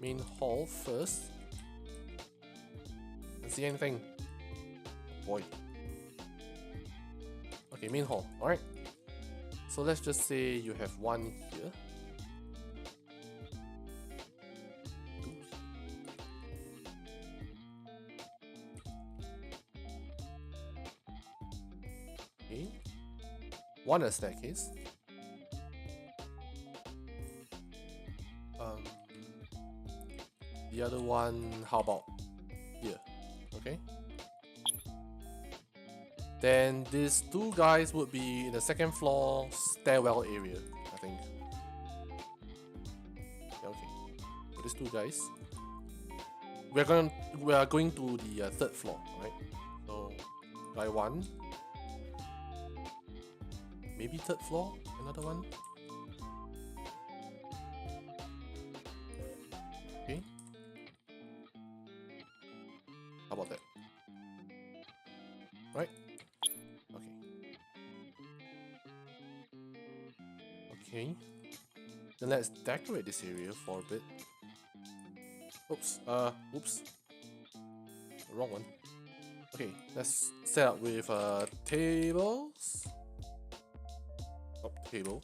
Main hall first. Don't see anything. Oh boy. Okay, main hall. Alright. So let's just say you have 1 here. 2. Okay. 1 a staircase. The other one, how about here? Okay. Then these two guys would be in the second floor stairwell area, I think. Yeah, okay. So these two guys. We are going to the third floor, right? So guy 1. Maybe third floor, another one. Okay. How about that? Right? Okay. Okay. Then let's decorate this area for a bit. Oops. Oops. Wrong one. Okay, let's set up with tables. Oh, table.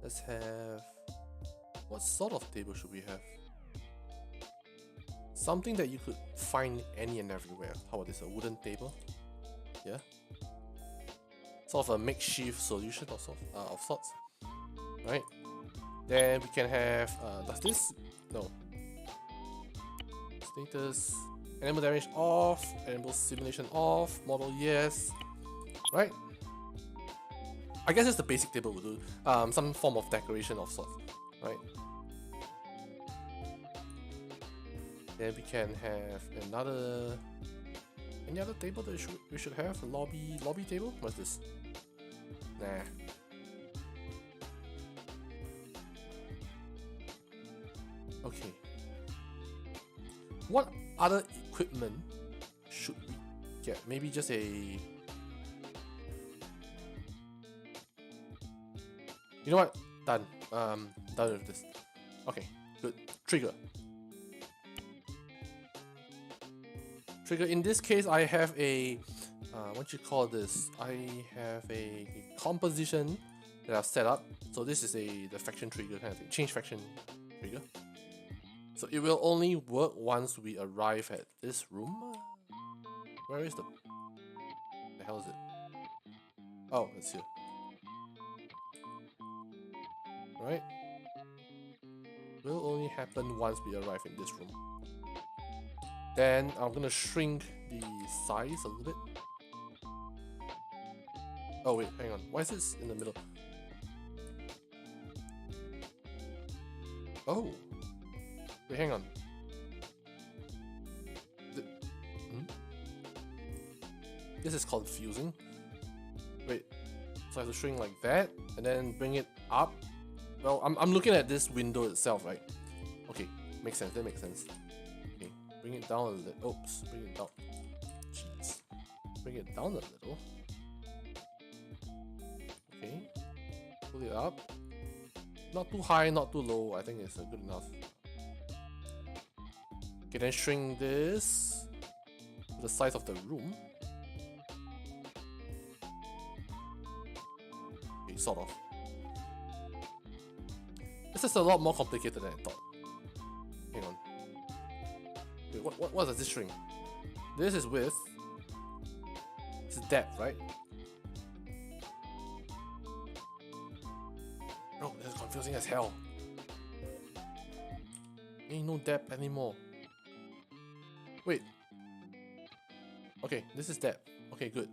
Let's have. What sort of table should we have? Something that you could find any and everywhere. How about this? A wooden table? Yeah. Sort of a makeshift solution of sorts. Right? Then we can have. Does this? No. Status. Animal damage off. Animal simulation off. Model yes. Right? I guess it's the basic table will do. Some form of decoration of sorts. Right? Then we can have another. Any other table that we should have? A lobby table? What's this? Nah. Okay. What other equipment should we get? Maybe just a. You know what? Done. Done with this. Okay, good. Trigger. Trigger. In this case, I have a. What you call this? I have a composition that I've set up. So this is the faction trigger kind of thing. Change faction trigger. So it will only work once we arrive at this room. Where is the hell is it? Oh, it's here. Right? Will only happen once we arrive in this room. Then I'm gonna shrink the size a little bit. Oh wait, hang on. Why is this in the middle? Oh. Wait, hang on. This is confusing. Wait, so I have to shrink like that and then bring it up. Well, I'm looking at this window itself, right? Okay, makes sense. That makes sense. Okay, bring it down a little. Oops, bring it down. Jeez, bring it down a little. Okay, pull it up. Not too high, not too low. I think it's good enough. Okay, then shrink this to the size of the room. Okay, sort of. This is a lot more complicated than I thought. Hang on. Wait, what does this shrink? This is width. This is depth, right? Oh, this is confusing as hell. Ain't no depth anymore. Wait. Okay, this is depth. Okay, good.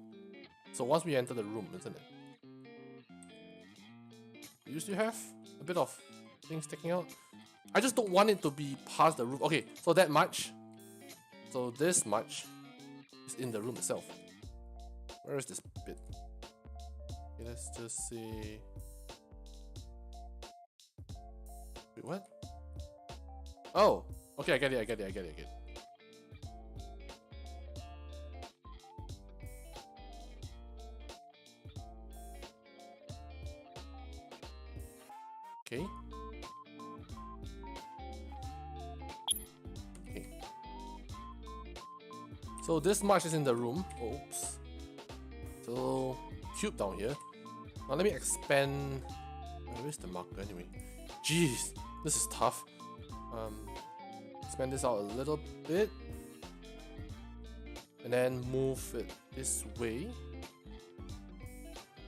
So once we enter the room, isn't it? You still have a bit of things sticking out. I just don't want it to be past the roof. Okay, so that much. So this much is in the room itself. Where is this bit? Okay, let's just say. Wait, what? Oh, okay, I get it. Okay. Okay. So this much is in the room. Oops. So cube down here. Now let me expand. Where is the marker anyway? Jeez, this is tough. Expand this out a little bit. And then move it this way.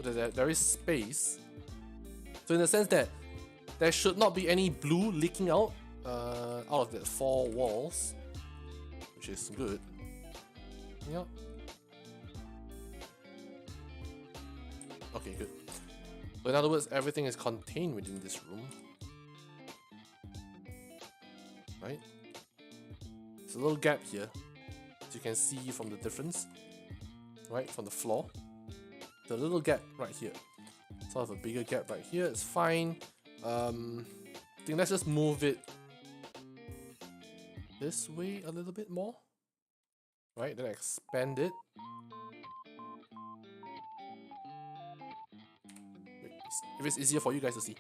So that there is space. So in the sense that there should not be any blue leaking out of the 4 walls, which is good. Yep. Okay, good. So in other words, everything is contained within this room. Right? There's a little gap here, as you can see from the difference, right, from the floor. The little gap right here. Sort of a bigger gap right here. It's fine. I think let's just move it this way a little bit more. Right, then expand it. Wait, if it's easier for you guys to see,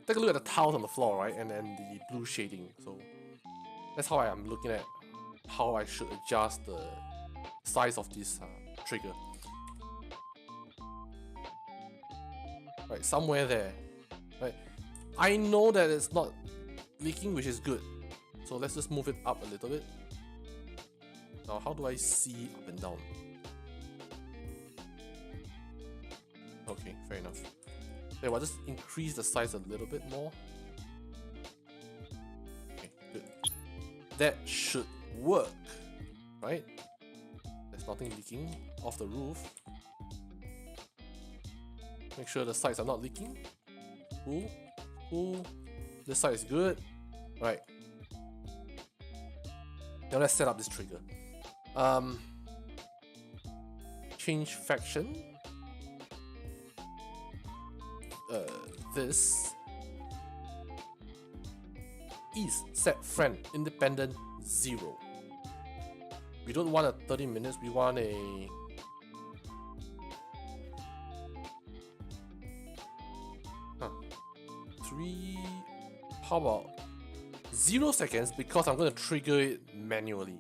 take a look at the tiles on the floor, right, and then the blue shading. So that's how I am looking at how I should adjust the size of this trigger. Right, somewhere there. Right, I know that it's not leaking, which is good. So let's just move it up a little bit. Now, how do I see up and down? Okay, fair enough. Okay, well, just increase the size a little bit more. Okay, good. That should work, right? There's nothing leaking off the roof. Make sure the sides are not leaking. Cool, cool. This side is good. Right. Now let's set up this trigger. Change faction. This is set friend independent 0. We don't want a 30 minutes, we want a how about 0 seconds, because I'm going to trigger it manually.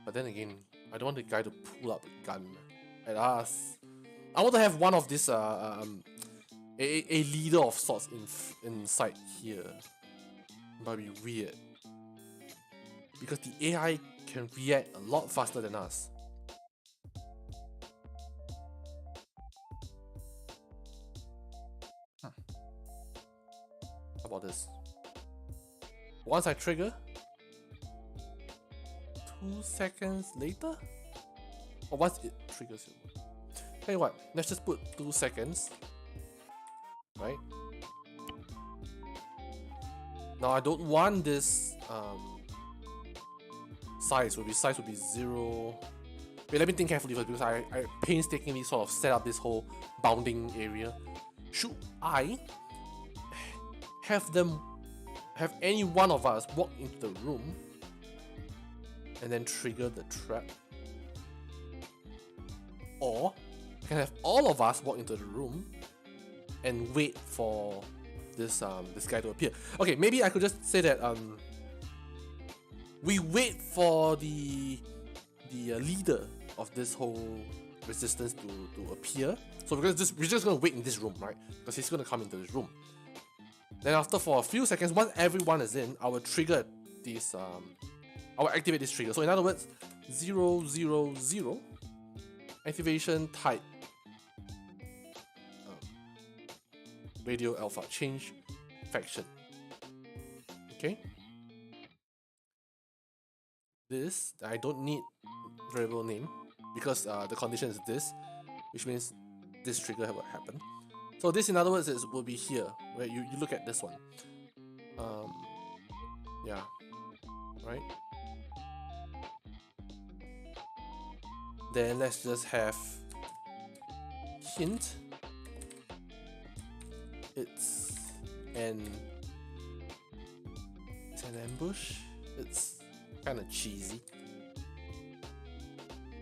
But then again, I don't want the guy to pull out the gun at us. I want to have one of this a leader of sorts inside here. It might be weird, because the AI can react a lot faster than us. How about this? Once I trigger, 2 seconds later, or once it triggers it. Tell you what, let's just put 2 seconds, right? Now I don't want this size will be 0. Wait, let me think carefully first, because I painstakingly sort of set up this whole bounding area. Should I have any one of us walk into the room and then trigger the trap? Or I can have all of us walk into the room and wait for this guy to appear. Okay, maybe I could just say that we wait for the leader of this whole resistance to appear. So we're just gonna wait in this room, right? Because he's gonna come into this room. Then after, for a few seconds, once everyone is in, I will trigger this I will activate this trigger. So in other words, 0, 0, 0, activation type radio alpha, change faction. Okay, this I don't need variable name, because the condition is this, which means this trigger will happen. So this, in other words, will be here, where you look at this one. Yeah, right. Then let's just have hint. It's an ambush. It's kind of cheesy.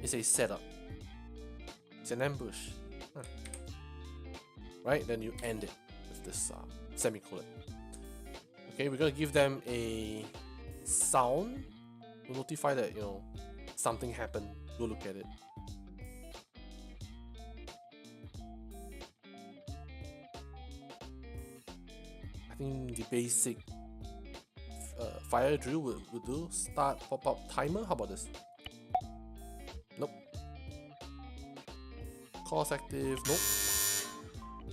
It's a setup. It's an ambush. Right? Then you end it with this semicolon. Okay, we're gonna give them a sound to notify that, you know, something happened. Go look at it. I think the basic fire drill will do. Start pop-up timer. How about this? Nope. Course active. Nope.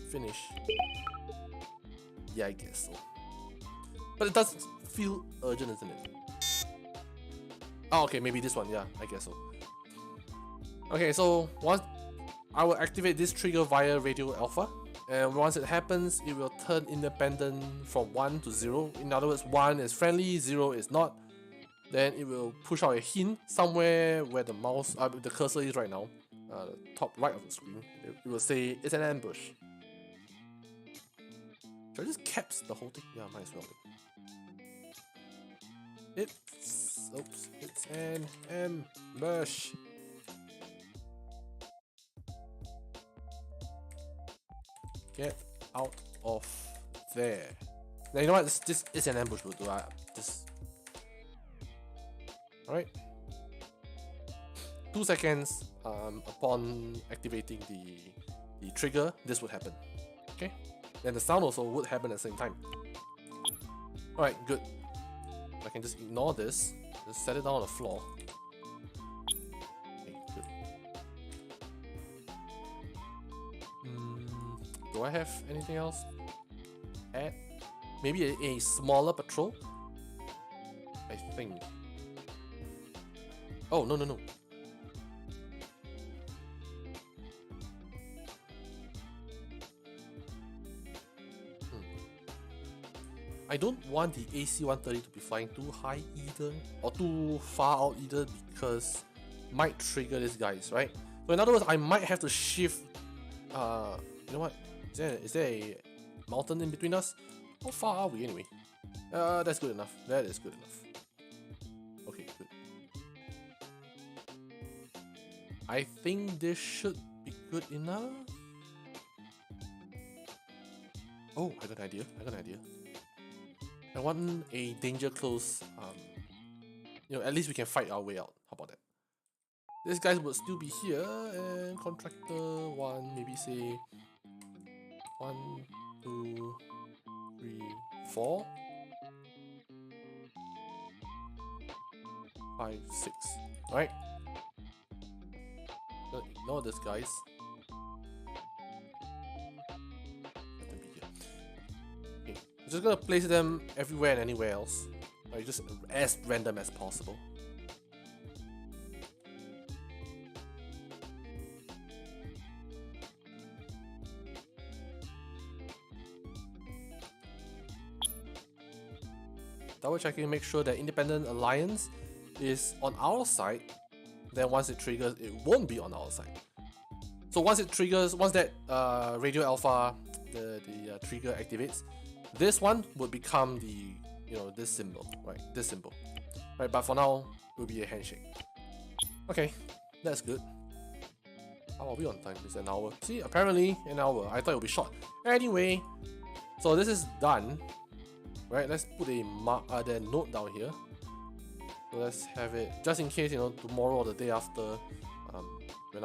Finish. Yeah, I guess so. But it does feel urgent, isn't it? Oh, okay, maybe this one. Yeah, I guess so. Okay, so once I will activate this trigger via radio alpha, and once it happens, it will turn independent from 1 to 0. In other words, 1 is friendly, 0 is not. Then it will push out a hint somewhere where the mouse, the cursor is right now, the top right of the screen. It will say it's an ambush. Should I just caps the whole thing? Yeah, might as well. It's an ambush. Get out of there. Now you know what? This is an ambush. Will do. Alright. 2 seconds upon activating the trigger, this would happen. Okay. Then the sound also would happen at the same time. Alright, good. I can just ignore this. Just set it down on the floor. Okay, good. Do I have anything else? Add? Maybe a smaller patrol? I think. Oh, no. I don't want the AC-130 to be flying too high either, or too far out either, because might trigger these guys, right? So in other words, I might have to shift. You know what? Is there a mountain in between us? How far are we anyway? That's good enough. That is good enough. Okay, good. I think this should be good enough. Oh, I got an idea. I want a danger close. At least we can fight our way out. How about that? These guys would still be here, and contractor 1, maybe say 1, 2, 3, 4, 5, 6. Alright. Gonna ignore this guys. I'm just gonna place them everywhere and anywhere else, like just as random as possible. Double checking, make sure that Independent Alliance is on our side. Then once it triggers, it won't be on our side. So once it triggers, once that radio alpha, the trigger activates, this one would become the, this symbol, right? This symbol, right? But for now, it will be a handshake. Okay, that's good. How are we on time? It's an hour. See, apparently an hour. I thought it would be short. Anyway, so this is done, right? Let's put a the note down here. So let's have it just in case, tomorrow or the day after, when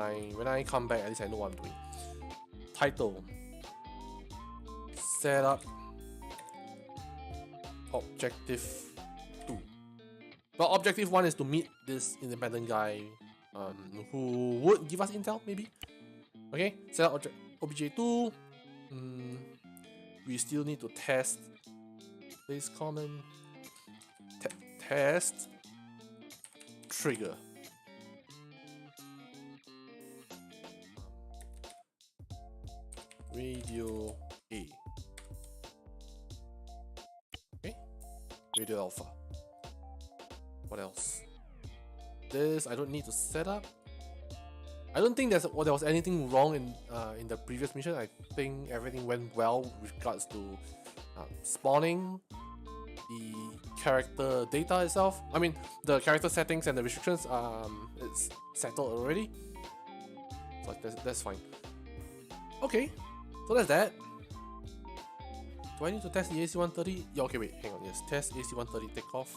I come back, at least I know what I'm doing. Title. Setup. Objective 2. Well, objective 1 is to meet this independent guy who would give us intel, maybe. Okay, set up OBJ2. We still need to test this common test trigger. Radio A. Radio alpha. What else? This I don't need to set up. I don't think there was anything wrong in the previous mission. I think everything went well with regards to spawning, the character data itself. I mean, the character settings and the restrictions. It's settled already. So that's fine. Okay, so that's that. Do I need to test the AC-130? Yeah, okay, wait, hang on. Yes, test AC-130 takeoff.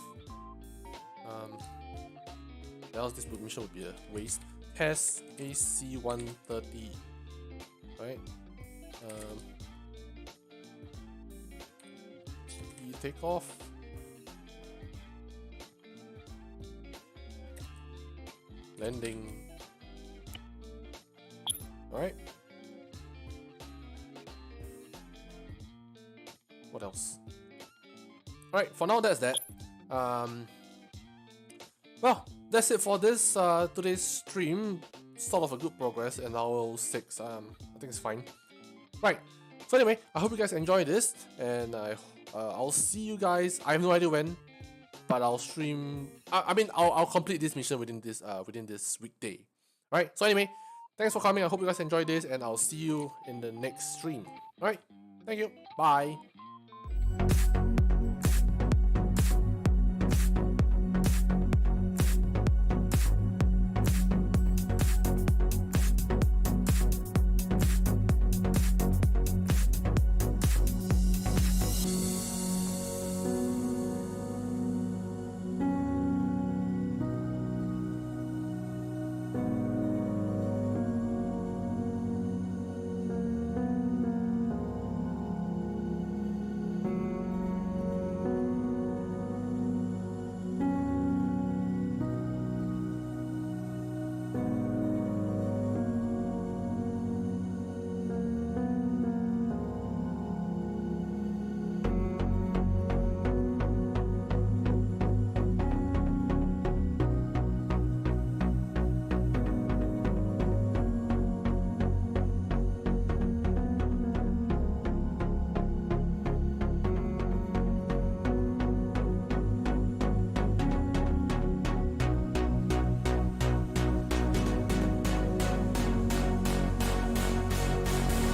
Else this mission would be a waste. Test AC-130. Right. Takeoff. Landing. Alright. What else? Alright, for now that's that. Well, that's it for this today's stream. Sort of a good progress in level 6. I think it's fine. Right. So anyway, I hope you guys enjoy this, and I'll see you guys. I have no idea when, but I'll stream. I'll complete this mission within this weekday. Right. So anyway, thanks for coming. I hope you guys enjoyed this, and I'll see you in the next stream. All right. Thank you. Bye.